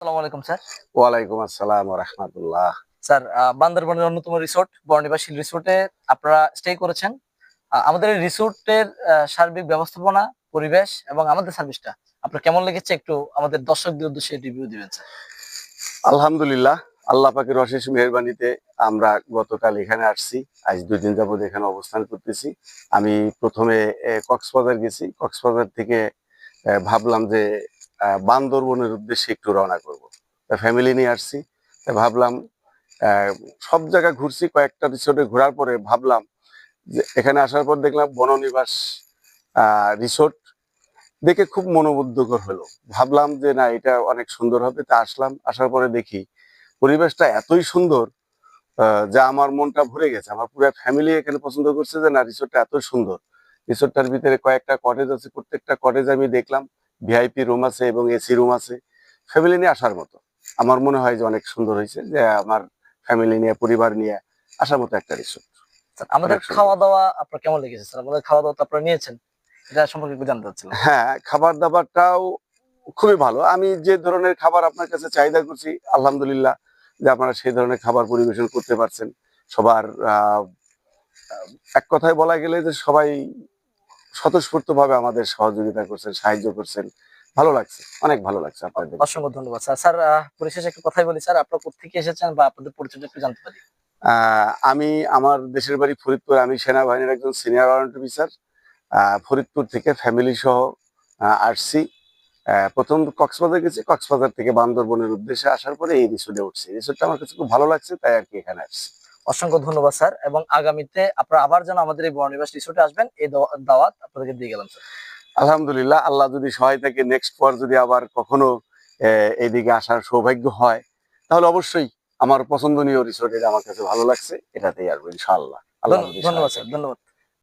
আসসালামু আলাইকুম স্যার। ওয়ালাইকুম আসসালাম ওয়া রাহমাতুল্লাহ। স্যার বান্দরবানের অন্যতম রিসোর্ট বর্ণিবাস হিল রিসোর্টে আপনারা স্টে করেছেন। আমাদের এই রিসোর্টের সার্বিক ব্যবস্থাপনা, পরিবেশ এবং আমাদের সার্ভিসটা আপনার কেমন লেগেছে একটু আমাদের দর্শকদের উদ্দেশ্যে রিভিউ দিবেন স্যার। আলহামদুলিল্লাহ, আল্লাহ পাকের অশেষ মেহেরবানিতে আমরা গতকাল এখানে আসছি। আজ ২ দিন যাবত এখানে অবস্থান করতেছি। আমি ১ম এ কক্সবাজার গেছি। কক্সবাজার থেকে ভাবলাম যে বান্দরবনের উদ্দেশ্যে একটু রওনা করব। ফ্যামিলি নিয়ে আসছি। ভাবলাম অ্যা সব জায়গা ঘুরছি। কয়েকটা রিসোর্টে ঘোরার পরে ভাবলাম যে এখানে আসার পর দেখলাম বননিবাস আ রিসোর্ট দেখে খুব মনোমুগ্ধকর হলো। ভাবলাম যে না, এটা অনেক সুন্দর হবে। তা আসলাম। আসার পরে দেখি পরিবেশটা এতই সুন্দর যা আমার মনটা ভরে গেছে। আমার পুরা ফ্যামিলি এখানে পছন্দ করছে যে না, রিসোর্টটা এত সুন্দর। রিসোর্টটার ভিতরে কয়েকটা কটেজ আছে। প্রত্যেকটা কটেজ আমি দেখলাম। ভিআইপি রুম আছে এবং এসি রুম আছে। ফ্যামিলি নিয়ে আসার মতো। আমার মনে হয় যে অনেক সুন্দর হইছে যে আমার ফ্যামিলি নিয়ে, পরিবার নিয়ে আসার মতো একটা রিসোর্ট। স্যার আমাদের অনেক সুন্দর। খাওয়া-দাওয়া আপনার কেমন লেগেছে স্যার? আমাদের খাওয়া-দাওয়া তো আপনারা নিয়েছেন। এটা সম্পর্কে একটু জানতে চাচ্ছিলাম। হ্যাঁ, খাবার-দাবারটাও খুবই ভালো। আমি যে ধরনের খাবার আপনার কাছে চাহিদা করছি, আলহামদুলিল্লাহ যে আপনারা সেই ধরনের খাবার পরিবেশন করতে পারছেন। সবার আ আ এক কথায় বলা গেলে যে সবাই স্বতঃস্ফূর্তভাবে আমাদের সহযোগিতা করছেন, সাহায্য করছেন। ভালো লাগছে। অনেক ভালো লাগছে আপনাদের। অসংখ্য ধন্যবাদ স্যার। স্যার পরিশেষে একটু কথাই বলি স্যার, আপনারা কোত্থেকে এসেছেন বা আপনাদের পরিচয়টা একটু জানতে পারি? আ আমি আমার দেশের বাড়ি ফরিদপুর। আমি সেনাবাহিনীর একজন সিনিয়র ওয়ারেন্ট অফিসার। ফরিদপুর থেকে ফ্যামিলি সহ আসছি। ১ম কক্সবাজার গেছি। কক্সবাজার থেকে বান্দরবনের উদ্দেশ্যে আসার পরে এই রিসোর্টে উঠছি। রিসোর্টটা আমার কাছে খুব ভালো লাগছে, তাই আরকি এখানে আসছি। অসংখ্য ধন্যবাদ স্যার এবং আগামীতে আপনারা আবার যেন আমাদের এই বর্ণিবাস রিসোর্টে আসবেন এই দাওয়াত আপনাদেরকে দিয়ে গেলাম স্যার। আলহামদুলিল্লাহ, আল্লাহ যদি সহায় থাকে, নেক্সট পর যদি আবার কখনো এইদিকে আসার সৌভাগ্য হয়, তাহলে অবশ্যই আমার পছন্দনীয় রিসোর্ট, এটা আমার কাছে ভালো লাগছে। এটাতেই আসবো ইনশাআল্লাহ। আল্লাহ যদি ধন্যবাদ সহায় স্যার। থাকে। ধন্যবাদ।